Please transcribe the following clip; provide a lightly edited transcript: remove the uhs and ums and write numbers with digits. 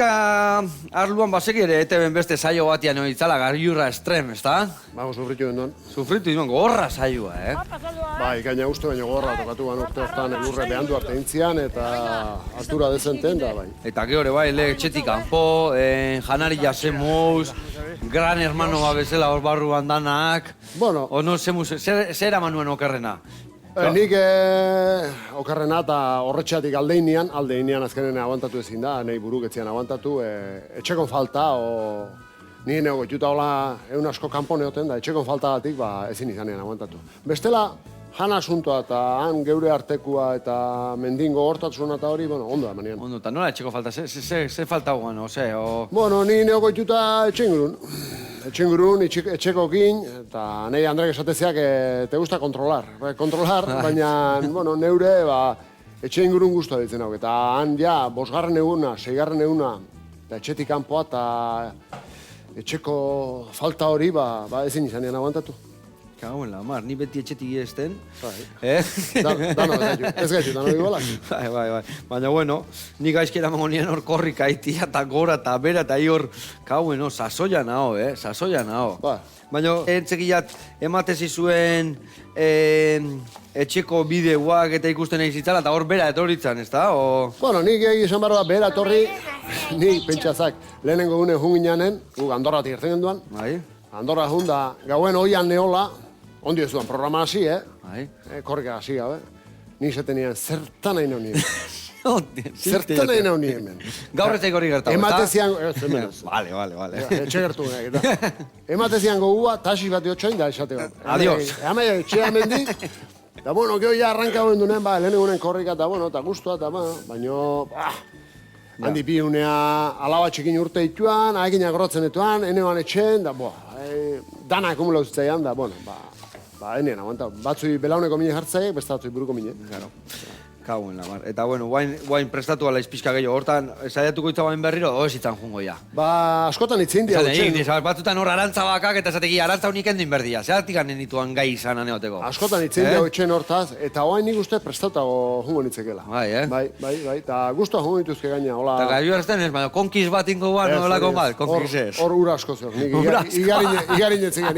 Arluan basek ere ETV-en beste saio batian oitzala Garriurra Extrem, ezta? Vamos, sufritu endon. Sufritu izan gorra saioa, Bai, gaina uste baino gorra tokatu ban urte hortan elurre behandu arte intzian eta altura dezenten da, bai. Eta gehore bai, etxetik kanpo, janari jasemuz, gran hermano bezala hor barruan danak. Bueno. Ono, zer eraman nuen okerrena? Nik okerrena eta horretxeatik aldeinean azkenen aguantatu ezin da, nahi buruketzean aguantatu, etxekon falta, nire nego goituta hola egun asko kanpo neoten da, etxekon faltagatik ezin izanean aguantatu. Bestela, jana asuntoa eta han geure artekua eta mendingo hortatzuna eta hori, bueno, ondo da manean. Ondo, eta nola etxeko falta? Ze falta guan, ose? Bueno, nire nego goituta etxengurun. Etxengurun, etxekokin, eta nahi Andrek esateziak te gusta kontrolar. Kontrolar, baina, bueno, neure, etxengurun guztua ditzen hau. Eta han, ja, 5. eguna, 6. eguna, eta etxetik kanpoa, eta etxeko falta hori, ezin izanean aguantatu. Kauen la mar, ni beti etxetik izten. Dano, ez gaitu, dano igualak. Bai. Baina, bueno, ni gaizkera mango nien hor korrika itia eta gora eta bera eta hor, kauen, sasoia nao, sasoia nao. Baina, entzekiat, ematezi zuen etxeko bideuak eta ikusten egin zitzala, eta hor bera etorritzen, ez da? Bueno, nik esan barra da bera etorri, ni pentsazak, lehenengo gune jungianen, Andorratik ertzen genduan. Andorra junda, gauen oian neola, ondi ez duan programa hasi, korrika hasi gabe. Ni zetenian zertan nahi nahi nien. Zertan nahi nahi nien. Gaur ez hori gertago, eta? Ematezian, Vale. Etxe gertu nahi. Ematezian gogua, taxi bat diotxoin da esate bat. Adiós. Amaia, etxea mendik. Eta bueno, geho ja arranka hoen dunen, lehenengunen korrika, eta bueno, eta guztua, eta baino, handi bi unea alaba txekin urte dituan, haekin agrotzen dituan, enean etxen, da, dana akumula uzitzaian, da, bueno, enean, aguanta. Batzui belauneko mine jartzaiek, beste batzui buruko mine. Claro. Kauen lamar. Eta, bueno, guain prestatu ala izpizka gehiago. Hortan, saiatuko itzabain berriro, zitzan jungo ja. Askotan itzin dia. Batzutan hor arantza bakak eta esateki arantza unik endin berdia. Zeratik anen dituan gai izan aneoteko. Askotan itzin dia etxen hortaz, eta oain nik uste prestatago jungo nitzekela. Bai. Eta guztua jungo nituzke gaina, hola. Eta gai horretzen ez, baina konkiz bat ingo guan, hola konbat, konkiz ez. Hor ura asko zeo, nik igarin etzik